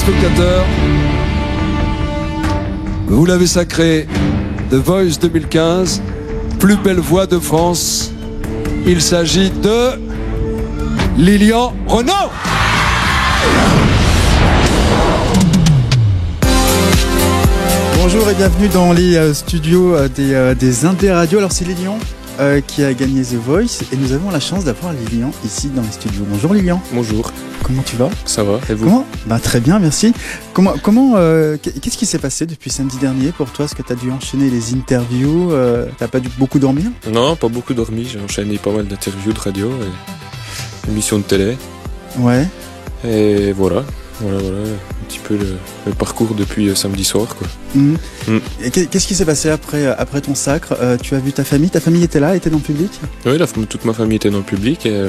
téléspectateurs, vous l'avez sacré, The Voice 2015, plus belle voix de France. Il s'agit de Lilian Renaud. Bonjour et bienvenue dans les studios des Indé Radio. Alors c'est Lilian qui a gagné The Voice et nous avons la chance d'avoir Lilian ici dans les studios. Bonjour Lilian. Bonjour. Comment tu vas ? Ça va, et vous ? Très bien, merci. Qu'est-ce qui s'est passé depuis samedi dernier pour toi ? Est-ce que tu as dû enchaîner les interviews ? T'as pas dû beaucoup dormir ? Non, pas beaucoup dormi. J'ai enchaîné pas mal d'interviews de radio et d'émissions de télé. Ouais. Et voilà, un petit peu le parcours depuis samedi soir, quoi. Et qu'est-ce qui s'est passé après ton sacre ? Tu as vu ta famille était là, était dans le public ? Oui, toute ma famille était dans le public et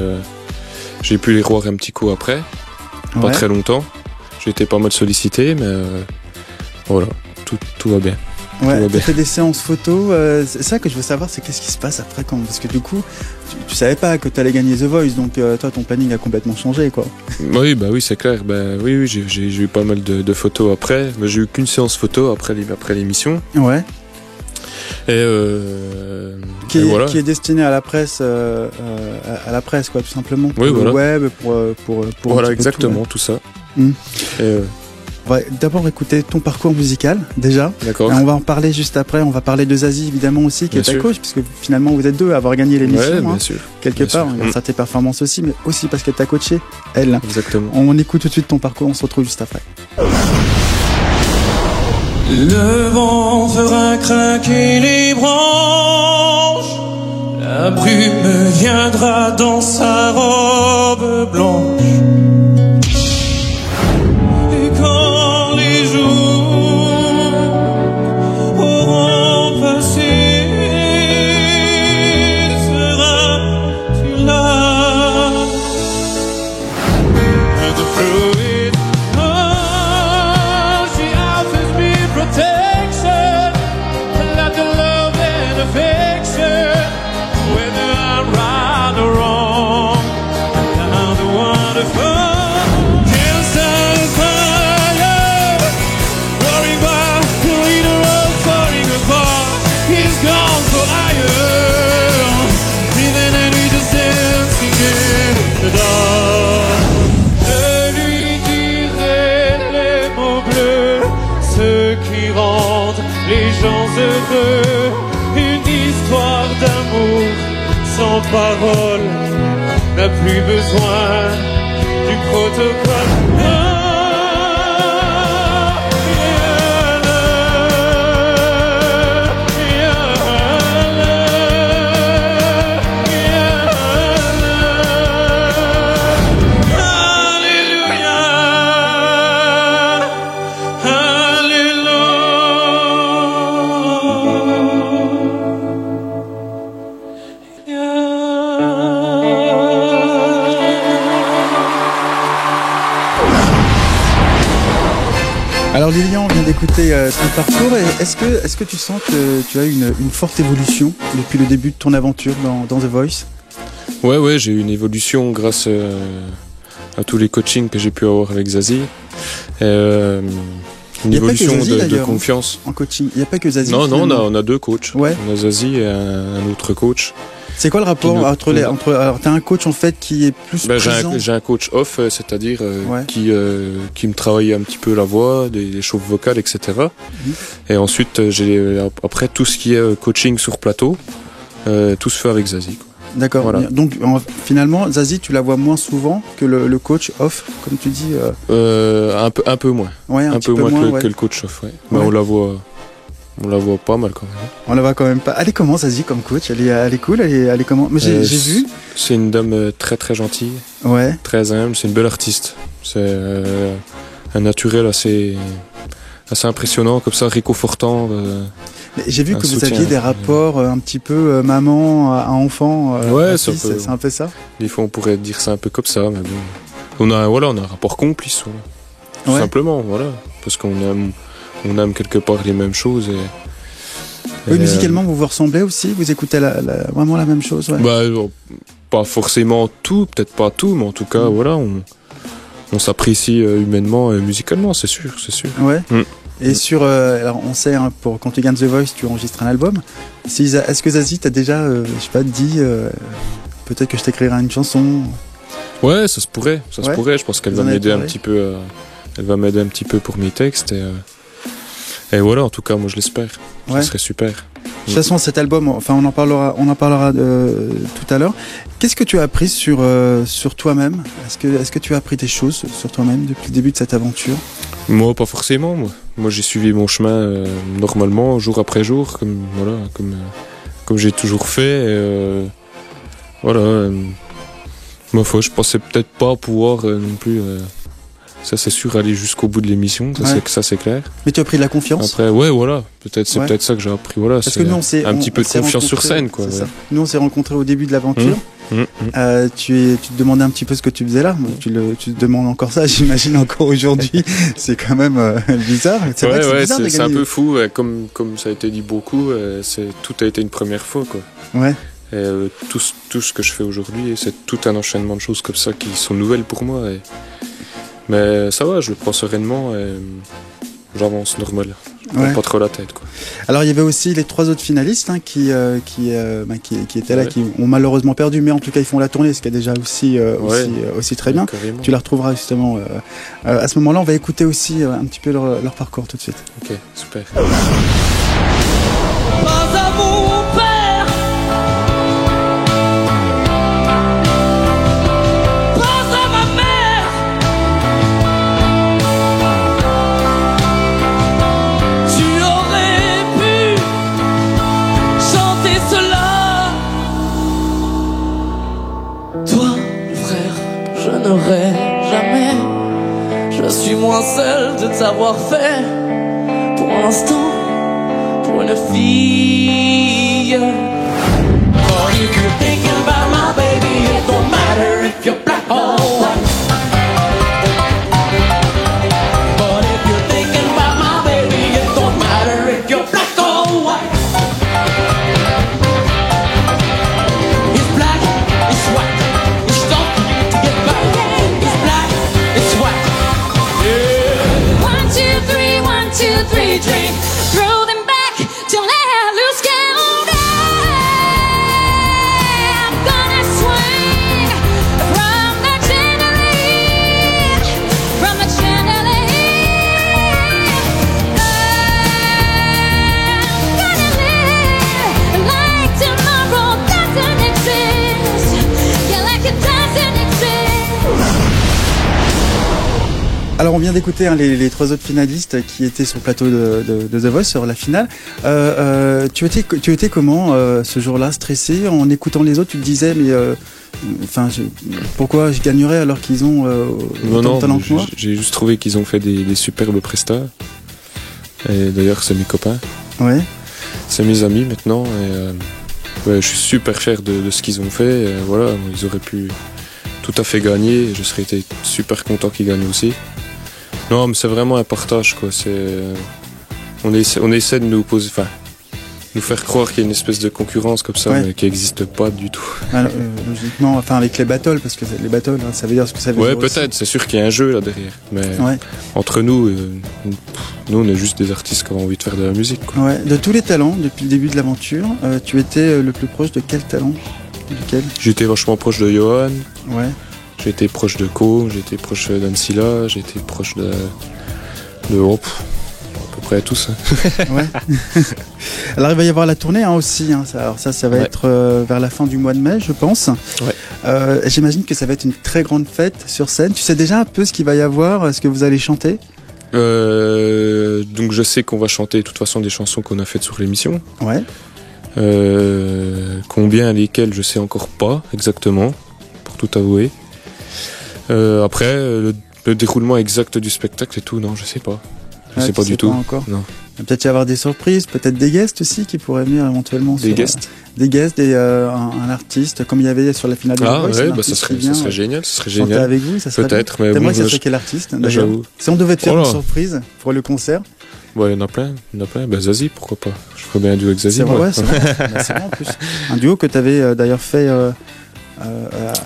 j'ai pu les revoir un petit coup après, pas très longtemps. J'ai été pas mal sollicité, mais voilà, tout va bien. Ouais, tu fait des séances photos. C'est ça que je veux savoir, c'est qu'est-ce qui se passe après quand ? Parce que du coup, tu savais pas que tu allais gagner The Voice, donc toi, ton planning a complètement changé, quoi. Oui, c'est clair. Oui, j'ai eu pas mal de photos après. Mais j'ai eu qu'une séance photo après l'émission. Ouais. Et qui est destiné à la presse, quoi, tout simplement. Pour le web, pour voilà, exactement, tout ça. On va d'abord écouter ton parcours musical, déjà. D'accord. Et on va en parler juste après. On va parler de Zazie, évidemment, aussi, qui est ta coach, puisque finalement, vous êtes deux à avoir gagné l'émission. Ouais, bien sûr. Quelque part, grâce à tes performances aussi, mais aussi parce qu'elle t'a coaché, elle. Exactement. On écoute tout de suite ton parcours, on se retrouve juste après. Le vent fera craquer les branches, la brume viendra dans sa robe blanche. Et quand les jours auront passé, seras-tu là? And the fluid, she offers me protection, like the love and affection, whether I'm right or wrong. I'm the wonderful. Can't start a fire, worrying about the leader of falling apart. He's gone for higher, breathing and we just dancing in the dark. Je lui dirai les mots bleus, ceux qui rendent les gens heureux. Une histoire d'amour sans parole n'a plus besoin du protocole. Alors Lilian, on vient d'écouter ton parcours. Est-ce que tu sens que tu as une forte évolution depuis le début de ton aventure dans The Voice ? Ouais, j'ai eu une évolution grâce à tous les coachings que j'ai pu avoir avec Zazie. Une évolution de confiance. En coaching, il n'y a pas que Zazie. Non, on a deux coachs. Ouais. On a Zazie et un autre coach. C'est quoi le rapport entre alors t'as un coach en fait qui est plus présent. J'ai un coach off, c'est-à-dire qui me travaille un petit peu la voix, des chauves vocales, etc. Et ensuite j'ai après tout ce qui est coaching sur plateau, tout se fait avec Zazie, quoi. D'accord. Voilà. Donc finalement Zazie tu la vois moins souvent que le coach off, comme tu dis. Un peu moins. Ouais, un peu moins que le coach off. Ouais. Mais on la voit pas mal quand même. On la voit quand même pas. Elle est comment Zazie comme coach ? Elle est cool. Elle est comment ? Mais j'ai vu. C'est une dame très très gentille. Ouais. Très humble. C'est une belle artiste. C'est un naturel assez impressionnant, comme ça, réconfortant. J'ai vu que vous aviez des rapports un petit peu maman à enfant. C'est un peu ça. Des fois, on pourrait dire ça un peu comme ça, mais bon. On a un rapport complice, tout simplement, voilà, parce qu'on aime quelque part les mêmes choses. Oui, musicalement, vous vous ressemblez aussi. Vous écoutez vraiment la même chose. Ouais. Pas forcément tout, peut-être pas tout, mais en tout cas, voilà, on s'apprécie humainement et musicalement, c'est sûr. Ouais. Et alors on sait, hein, quand tu gagnes The Voice, tu enregistres un album. Est-ce que Zazie t'a déjà, dit peut-être que je t'écrirai une chanson? Ouais, ça se pourrait. Je pense qu'elle va m'aider un petit peu. Elle va m'aider un petit peu pour mes textes et voilà. En tout cas, moi je l'espère. Ça serait super. De toute façon, cet album, enfin, on en parlera tout à l'heure. Qu'est-ce que tu as appris sur toi-même? Est-ce que tu as appris des choses sur toi-même depuis le début de cette aventure? Moi, pas forcément. Moi, j'ai suivi mon chemin normalement, jour après jour, comme j'ai toujours fait. Voilà. Ma foi, je pensais peut-être pas pouvoir non plus. Ça, c'est sûr, aller jusqu'au bout de l'émission. Ça, c'est clair. Mais tu as pris de la confiance. Après, voilà. C'est peut-être ça que j'ai appris. Voilà. Parce que nous, un petit peu de confiance sur scène, quoi. Ça. Nous, on s'est rencontrés au début de l'aventure. Tu te demandais un petit peu ce que tu faisais là. Tu te demandes encore ça, j'imagine encore aujourd'hui. C'est quand même bizarre. C'est bizarre c'est un peu fou. Comme ça a été dit beaucoup, tout a été une première fois, quoi. Ouais. Et tout ce que je fais aujourd'hui, c'est tout un enchaînement de choses comme ça qui sont nouvelles pour moi. Mais ça va, je le prends sereinement et j'avance normal. Je prends pas trop la tête, quoi. Alors il y avait aussi les 3 autres finalistes qui étaient là, qui ont malheureusement perdu, mais en tout cas ils font la tournée, ce qui est déjà aussi très bien. Carrément. Tu la retrouveras justement à ce moment-là. On va écouter aussi un petit peu leur parcours tout de suite. Ok, super. Pas à mon père, pas à ma mère, tu aurais pu chanter cela. Toi, frère, je n'aurais jamais. Je suis moins seul de t'avoir fait. Pour l'instant, pour une fille. But if you're thinking about my baby, it don't matter if you're black or white. But if you're thinking about my baby, it don't matter if you're black or white. It's black, it's white, it's dark to get by. It's black, it's white. Yeah. 1, 2, 3, drink. Throw them back till they lose count. I'm gonna swing from the chandelier, from the chandelier. I'm gonna live like tomorrow doesn't exist. Yeah, like it doesn't exist. Alors on vient d'écouter les 3 autres finalistes qui étaient sur le plateau de The Voice sur la finale. Tu étais comment ce jour-là, stressé en écoutant les autres? Tu te disais mais pourquoi je gagnerais alors qu'ils ont autant de talent que moi? J'ai juste trouvé qu'ils ont fait des superbes prestats. Et d'ailleurs c'est mes copains. Ouais. C'est mes amis maintenant et je suis super fier de ce qu'ils ont fait. Et, voilà, ils auraient pu tout à fait gagner. Je serais été super content qu'ils gagnent aussi. Non, mais c'est vraiment un partage, quoi. On essaie de nous faire croire qu'il y a une espèce de concurrence comme ça, mais qui n'existe pas du tout. Logiquement, avec les battles, parce que les battles, ça veut dire ce que ça veut dire. Ouais, peut-être. C'est sûr qu'il y a un jeu là derrière. Mais entre nous, on est juste des artistes qui ont envie de faire de la musique, quoi. Ouais. De tous les talents, depuis le début de l'aventure, tu étais le plus proche de quel talent? Duquel? J'étais vachement proche de Johan. Ouais. J'ai été proche de Co, j'ai été proche d'Ancilla, j'ai été proche de Hope, à peu près tous. Ouais. Alors il va y avoir la tournée aussi. Alors ça va être vers la fin du mois de mai, je pense. Ouais. J'imagine que ça va être une très grande fête sur scène. Tu sais déjà un peu ce qu'il va y avoir, ce que vous allez chanter? Donc je sais qu'on va chanter de toute façon des chansons qu'on a faites sur l'émission. Ouais. Combien, lesquelles, je sais encore pas exactement, pour tout avouer. Après, le déroulement exact du spectacle et tout, non, je sais pas. Je sais pas du tout. Encore. Non. Il va peut-être y avoir des surprises, peut-être des guests aussi qui pourraient venir éventuellement. Des guests, un artiste, comme il y avait sur la finale de The Voice. Ah ouais, ça serait génial, Chanter avec vous, ça serait peut-être, bien. mais T'aimerais bon, que ça soit quel artiste, d'ailleurs? J'avoue. Si on devait te faire une surprise pour le concert. Ouais, il y en a plein. Zazie, pourquoi pas? Je ferais bien un duo avec Zazie. C'est vrai, c'est vrai en plus. Un duo que tu avais d'ailleurs fait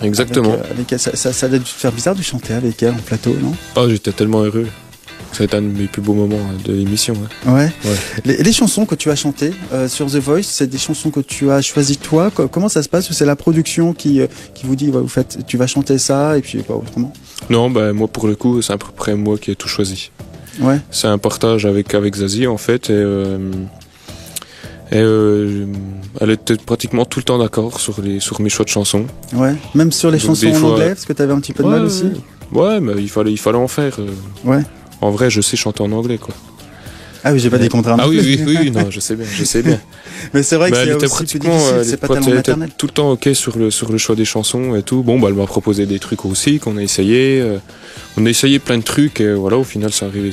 Exactement. Avec elle. Ça doit te faire bizarre de chanter avec elle en plateau, non? Oh, j'étais tellement heureux. Ça a été un de mes plus beaux moments de l'émission. Ouais. Les chansons que tu as chantées sur The Voice, c'est des chansons que tu as choisies toi. Comment ça se passe? Ou c'est la production qui vous dit, tu vas chanter ça et puis pas autrement? Non, moi pour le coup, c'est à peu près moi qui ai tout choisi. Ouais. C'est un partage avec Zazie en fait. Elle était pratiquement tout le temps d'accord sur mes choix de chansons. Ouais. Même sur les chansons en anglais, parce que tu avais un petit peu de mal aussi. Ouais, mais il fallait en faire. Ouais. En vrai, je sais chanter en anglais, quoi. Ah oui, j'ai pas des contraintes. Ah oui, non, je sais bien. Mais c'est vrai que elle était aussi plus difficile, c'est pas tellement maternel. Tout le temps ok sur le choix des chansons et tout. Bon, elle m'a proposé des trucs aussi qu'on a essayé. On a essayé plein de trucs et voilà, au final, ça arrivait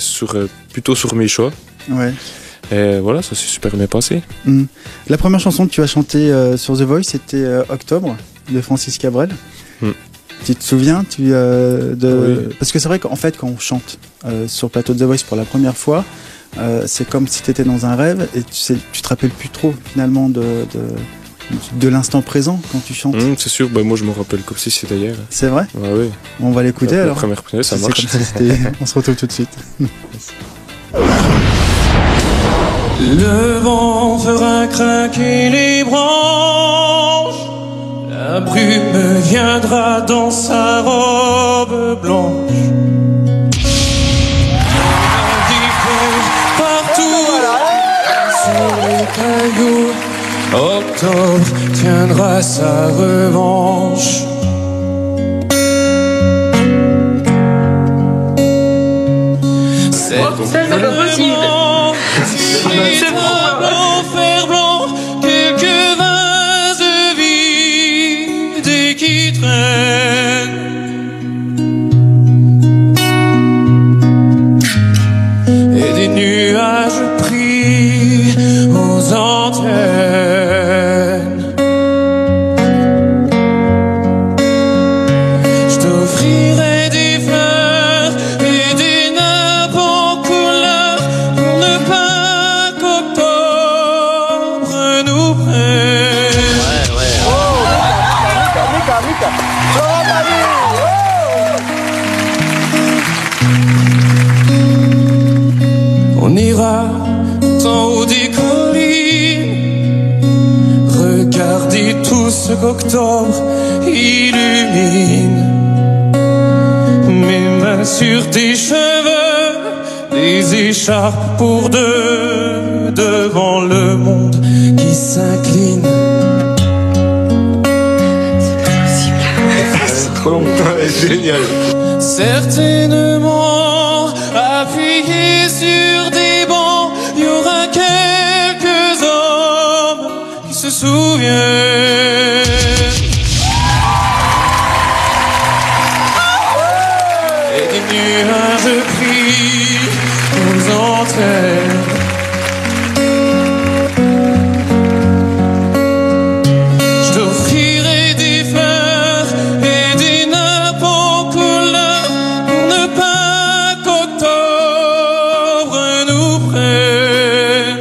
plutôt sur mes choix. Ouais. Et voilà, ça s'est super bien passé. La première chanson que tu as chantée sur The Voice, c'était Octobre de Francis Cabrel. Tu te souviens oui. Parce que c'est vrai qu'en fait, quand on chante sur le plateau de The Voice pour la première fois, c'est comme si tu étais dans un rêve et tu te rappelles plus trop finalement de l'instant présent quand tu chantes. C'est sûr, moi je me rappelle comme si c'était hier. C'est vrai? Ouais, oui. On va l'écouter alors. La première prise, ça marche. On se retrouve tout de suite. Le vent fera craquer les branches, la brume viendra dans sa robe blanche. Sur les cailloux, octobre tiendra sa revanche. C'est pas possible. C'est blanc, fer blanc, quelques vases vides et qui traînent. Et des nuages pris aux antennes. Je t'offrirai des fleurs et des nappes en couleur pour ne pas qu'octobre nous prenne. On ira en haut des collines, regardez tout ce qu'octobre illumine. Mes mains sur tes cheveux, des écharpes pour deux, devant le monde qui s'incline. C'est trop long. Génial. Certainement, appuyé sur des bancs, il y aura quelques hommes qui se souviennent. Et des nuages pris aux antennes. Je t'offrirai des fleurs et des nappes en couleur pour ne pas qu'octobre nous prenne.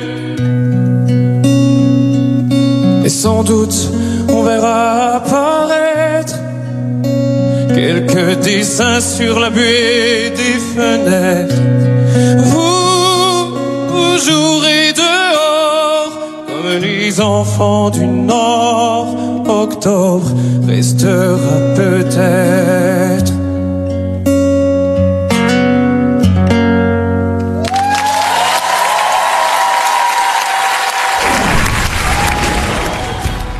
Et sans doute on verra apparaître quelques dessins sur la buée des fenêtres. Vous jouerez dehors comme les enfants du Nord. Octobre restera peut-être.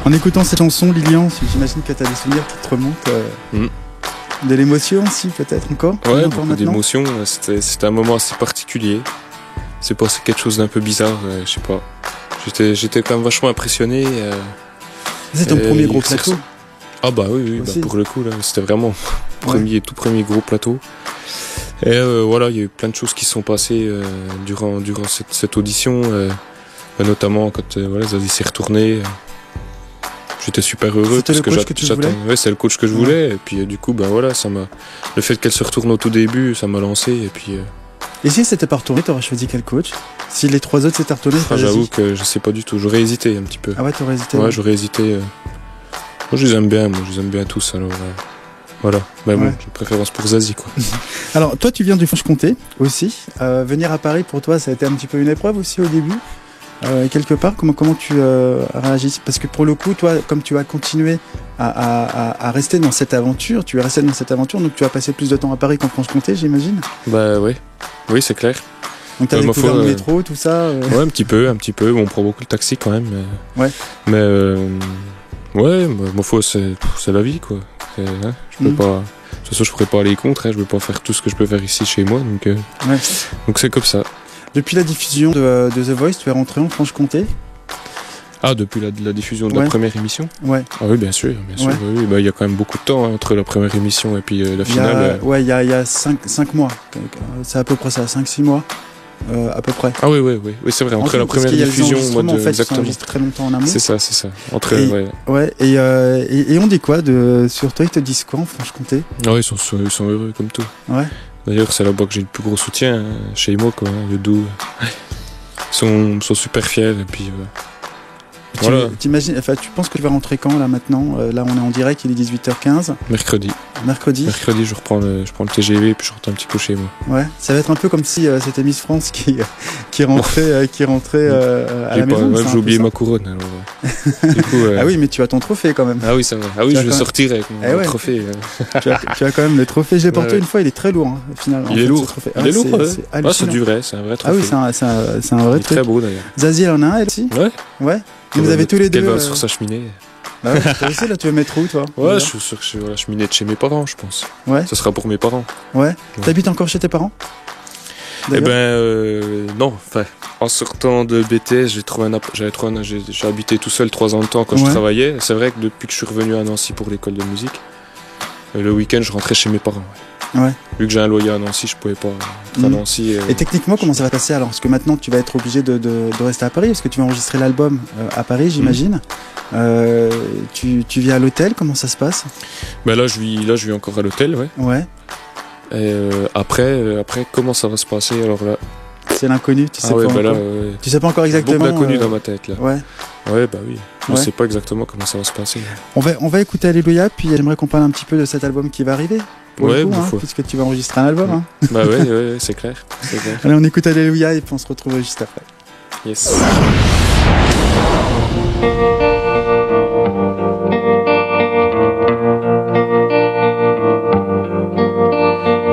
En écoutant cette chanson, Lilian, j'imagine que tu as des souvenirs qui te remontent. De l'émotion aussi, peut-être encore? Ouais, beaucoup d'émotions. C'était un moment assez particulier. C'est passé quelque chose d'un peu bizarre, je sais pas. J'étais quand même vachement impressionné. C'est ton premier gros plateau? Ah bah oui, pour le coup, là, c'était vraiment tout premier gros plateau. Et voilà, il y a eu plein de choses qui se sont passées durant cette audition, notamment quand Zazie s'est retourné. J'étais super heureux. C'était le coach que tu voulais? Ouais, c'est le coach que je voulais. Et puis du coup, le fait qu'elle se retourne au tout début, ça m'a lancé. Et puis. Et si c'était pas retourné, t'aurais choisi quel coach? Si les trois autres s'étaient retournés, j'avoue que je sais pas du tout. J'aurais hésité un petit peu. Ah ouais, t'aurais hésité? Ouais, j'aurais hésité. je les aime bien tous, alors voilà. Mais bon, j'ai préférence pour Zazie, quoi. Alors, toi, tu viens du Franche-Comté aussi. Venir à Paris, pour toi, ça a été un petit peu une épreuve aussi au début. Quelque part, comment tu réagis? Parce que pour le coup, toi, comme tu as continué à rester dans cette aventure, tu es resté dans cette aventure, donc tu as passé plus de temps à Paris qu'en Franche-Comté, j'imagine. Bah oui, c'est clair. Donc t'as découvert le métro, tout ça. Ouais, un petit peu. Bon, on prend beaucoup le taxi quand même. Mais ma foi, c'est la vie, quoi. Je peux pas. De toute façon, je pourrais pas aller contre. Je peux pas faire tout ce que je peux faire ici chez moi, donc c'est comme ça. Depuis la diffusion de The Voice, tu es rentré en Franche-Comté? Ah, depuis la diffusion de la première émission? Ouais. Ah oui, bien sûr. Oui. Bah, il y a quand même beaucoup de temps entre la première émission et puis la finale. Il y a 5 mois. C'est à peu près ça, 5-6 mois. À peu près. Ah oui, c'est vrai. Entre la première diffusion, exactement. Ils très longtemps en amont. C'est ça. Et on dit quoi sur toi? Ils te disent quoi en Franche-Comté? Ah oui, ils sont heureux comme tout. Ouais. D'ailleurs, c'est là-bas que j'ai le plus gros soutien chez moi, quoi. Le Doubs. Ils sont super fiers et puis. Voilà. T'imagines, tu penses que tu vas rentrer quand là maintenant? Là, on est en direct, il est 18h15. Mercredi, je prends le TGV et puis je rentre un petit peu chez moi. Ouais, ça va être un peu comme si c'était Miss France qui rentrait à la maison. J'ai oublié ma couronne. Alors, du coup, ah oui, mais tu as ton trophée quand même. Ah oui, c'est vrai. Ah oui, je vais sortir avec mon trophée. Tu as quand même le trophée. Je l'ai porté une fois, il est très lourd, finalement. Il est lourd. Il est lourd. C'est du vrai, c'est un vrai trophée. Ah oui, c'est un vrai truc. Très beau d'ailleurs. Zazie, elle en a un, elle aussi? Ouais. Vous avez tous les deux. Qu'elle va sur sa cheminée. Bah ouais, toi aussi, là, tu veux mettre où, toi? Ouais, je suis sûr que je suis sur la cheminée de chez mes parents, je pense. Ouais. Ça sera pour mes parents. Ouais. T'habites encore chez tes parents? Eh ben, non. Enfin, en sortant de BTS, j'ai habité tout seul 3 ans de temps quand je travaillais. C'est vrai que depuis que je suis revenu à Nancy pour l'école de musique, le week-end, je rentrais chez mes parents. Ouais. Vu que j'ai un loyer à Nancy, je pouvais pas être à Nancy. Et techniquement, comment ça va passer alors? Parce que maintenant, tu vas être obligé de rester à Paris, parce que tu vas enregistrer l'album à Paris, j'imagine. Tu vis à l'hôtel, comment ça se passe? Ben là, je vis encore à l'hôtel, ouais. Ouais. Et après, comment ça va se passer alors là? C'est l'inconnu, tu sais pas encore. Là, tu sais pas encore exactement. Beaucoup d'inconnu dans ma tête là. Ouais. Ouais, bah oui. Je sais pas exactement comment ça va se passer. On va écouter Alléluia, puis j'aimerais qu'on parle un petit peu de cet album qui va arriver. Puisque tu vas enregistrer un album. Bah ouais, c'est clair. Allez, on écoute Alléluia et puis on se retrouve juste après. Yes.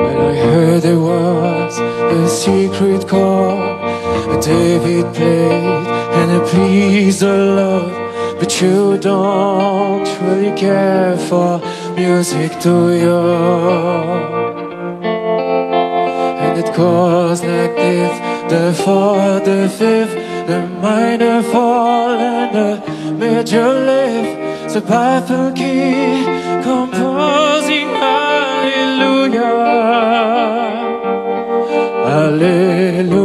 Well, I heard there was a secret chord David played and it pleased the Lord, but you don't really care for music, do you? And it goes like this: the fourth, the fifth, the minor fall and the major lift, the baffled key composing hallelujah, hallelujah,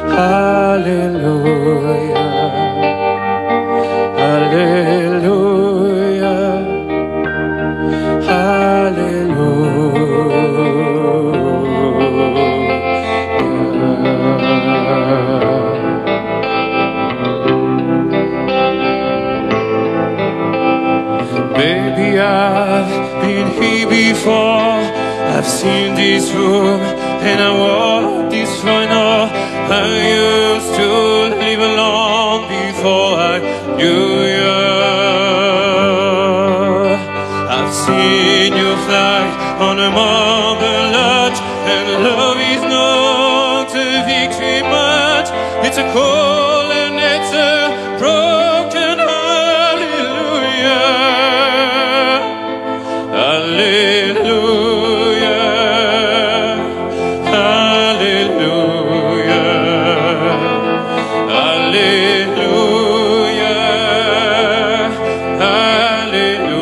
hallelujah, hallelujah, Baby, I've been here before. I've seen this room and I walked this floor. Now I used to live alone before I knew you. I've seen you fly on a marble arch, and love is not a victory match. It's a call and it's a broken hallelujah, hallelujah, hallelujah, hallelujah, hallelujah.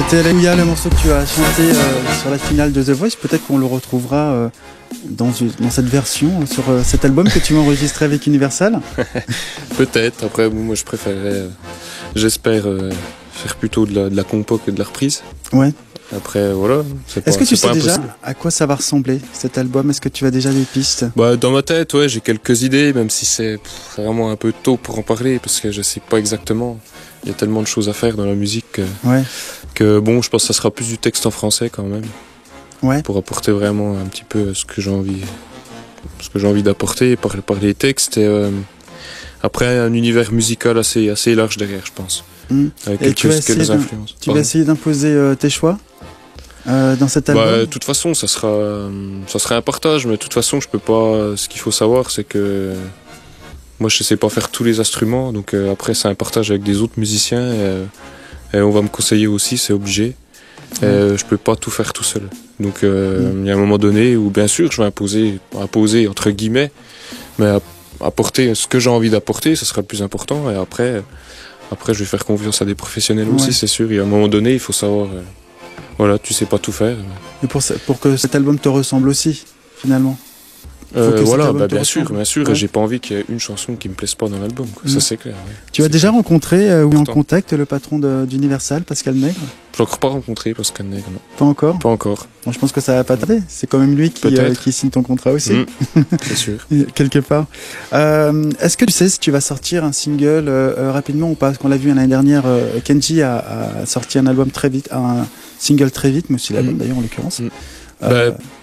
C'était Alléluia, le morceau que tu as chanté sur la finale de The Voice. Peut-être qu'on le retrouvera dans cette version, sur cet album que tu as enregistré avec Universal. Peut-être. Après, moi, je préférerais, j'espère, faire plutôt de la compo que de la reprise. Ouais. Après, voilà. Est-ce que tu sais déjà à quoi ça va ressembler, cet album? Est-ce que tu as déjà des pistes? Dans ma tête, ouais, j'ai quelques idées, même si c'est vraiment un peu tôt pour en parler, parce que je sais pas exactement. Il y a tellement de choses à faire dans la musique que bon, je pense que ça sera plus du texte en français quand même. Ouais. Pour apporter vraiment un petit peu ce que j'ai envie d'apporter par les textes et après un univers musical assez large derrière, je pense. Avec quelques influences. Tu vas essayer d'imposer tes choix dans cet album? De toute façon, ça sera un partage, mais de toute façon, je peux pas. Ce qu'il faut savoir, c'est que moi, je sais pas faire tous les instruments, donc après, c'est un partage avec des autres musiciens et on va me conseiller aussi, c'est obligé. Je peux pas tout faire tout seul. Donc, il y a un moment donné où, bien sûr, je vais imposer entre guillemets, mais apporter ce que j'ai envie d'apporter, ça sera le plus important. Et après, je vais faire confiance à des professionnels aussi, c'est sûr. Et à un moment donné, il faut savoir. Voilà, tu sais pas tout faire. Et pour que cet album te ressemble aussi, finalement. Voilà, bien sûr. Et j'ai pas envie qu'il y ait une chanson qui me plaise pas dans l'album. Ça, c'est clair. Ouais. Tu as déjà rencontré ou en contact le patron d'Universal, Pascal Nègre? Je l'ai encore pas rencontré, Pascal Nègre, non. Pas encore? Pas encore. Bon, je pense que ça va pas tarder. C'est quand même lui qui signe ton contrat aussi. C'est sûr. Quelque part. Est-ce que tu sais si tu vas sortir un single rapidement ou pas? Parce qu'on l'a vu l'année dernière, Kenji a sorti un album très vite, un single très vite, mais aussi l'album d'ailleurs en l'occurrence.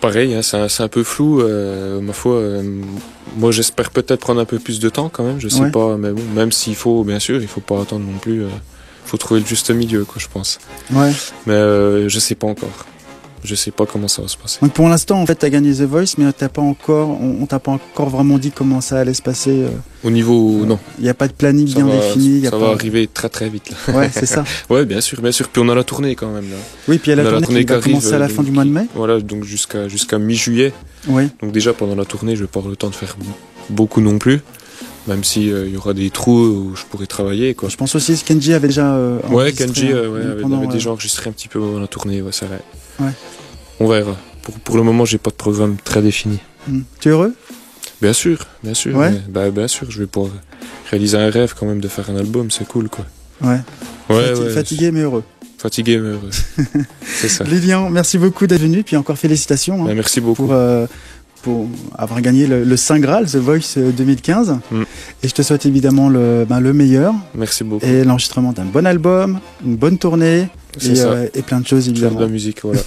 Pareil, hein, c'est un peu flou, ma foi. Moi, j'espère peut-être prendre un peu plus de temps quand même, je sais pas, mais bon, même s'il faut, bien sûr, il faut pas attendre non plus. Faut trouver le juste milieu, quoi, je pense. Ouais. Mais je sais pas encore. Je sais pas comment ça va se passer. Donc pour l'instant, en fait, t'as gagné The Voice, mais on t'a pas encore vraiment dit comment ça allait se passer. Au niveau, non. Il n'y a pas de planning bien défini. Ça va arriver très très vite là. Ouais, c'est ça. Ouais, bien sûr. Puis on a la tournée quand même là. Oui, puis il y a la tournée qui va commencer à la fin du mois de mai. Voilà, donc jusqu'à mi-juillet. Oui. Donc déjà pendant la tournée, je vais pas avoir le temps de faire beaucoup non plus. Même si y aura des trous où je pourrais travailler, quoi. Je pense aussi que Kenji avait déjà Kenji avait déjà enregistré un petit peu dans la tournée, c'est vrai. Ouais. On verra. Pour le moment, j'ai pas de programme très défini. Tu es heureux? Bien sûr. Ouais. Bien sûr, je vais pouvoir réaliser un rêve quand même de faire un album, c'est cool, quoi. Ouais. Fatigué mais heureux. Fatigué mais heureux. C'est ça. Lilian, merci beaucoup d'être venu, puis encore félicitations. Merci beaucoup. Pour avoir gagné le Saint Graal, The Voice 2015. Et je te souhaite évidemment le meilleur. Merci beaucoup. Et l'enregistrement d'un bon album, une bonne tournée et plein de choses évidemment. De la musique, voilà.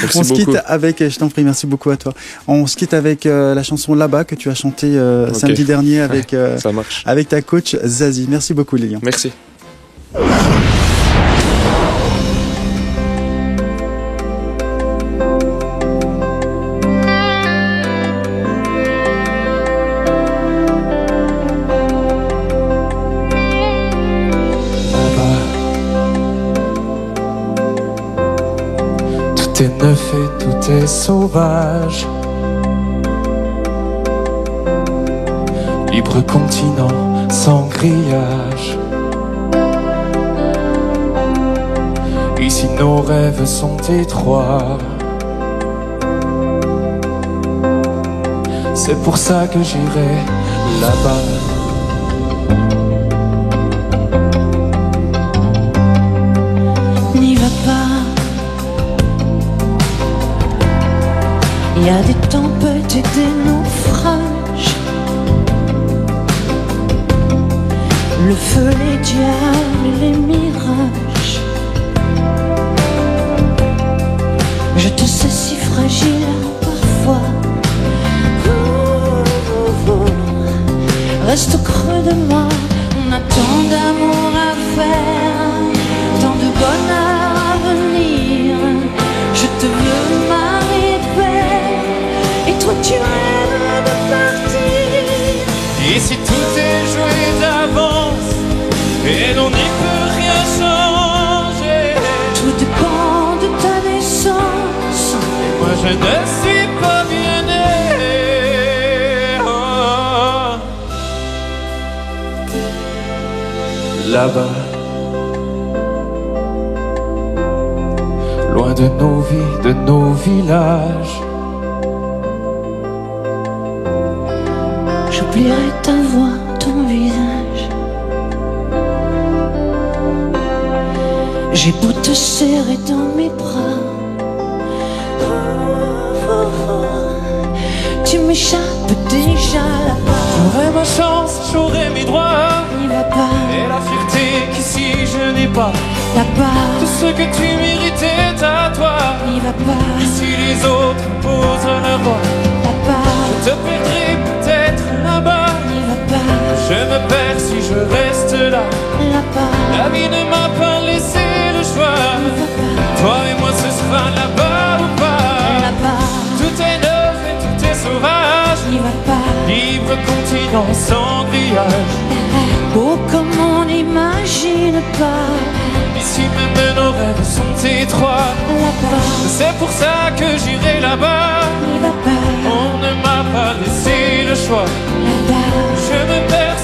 Merci On se quitte avec, je t'en prie, merci beaucoup à toi. On se quitte avec la chanson Là-bas que tu as chantée samedi dernier avec, ça marche. avec ta coach Zazie. Merci beaucoup Lilian. Merci. Tout est neuf et tout est sauvage. Libre continent sans grillage. Ici nos rêves sont étroits. C'est pour ça que j'irai là-bas. N'y va pas. Il y a des tempêtes et des naufrages. Le feu, les diables et les mirages. Je te sais si fragile parfois. Reste au creux de moi. On a tant d'amour à faire, tant de bonheur à venir. Je te veux marier paix, et toi tu rêves de partir. Ici tout est joué d'avance, et l'on n'y peut rien changer. Tout dépend de ta naissance. Et moi je ne suis pas bien né. Là-bas, loin de nos vies, de nos villages. J'oublierai ta voix, ton visage. J'ai beau te serrer dans mes bras, tu m'échappes déjà là-bas. J'aurai ma chance, j'aurai mes droits. N'y va pas. Et la fierté qu'ici je n'ai pas. Là-bas. Tout ce que tu méritais à toi. N'y va pas. Si les autres posent leur voix. Là-bas. Je te perdrai peut-être là-bas. N'y va pas. Je me perds si je reste là. Là-bas. La vie ne m'a pas laissé le choix. N'y va pas. Toi et moi ce sera là-bas ou pas. Là-bas. Tout est neuf et tout est sauvage. N'y va pas. Libre continent sans grillage. Oh comme on n'imagine pas. Ici même nos rêves sont étroits. Là-bas. C'est pour ça que j'irai là-bas. N'y va pas. On ne m'a pas laissé le choix. Là-bas. Je me perds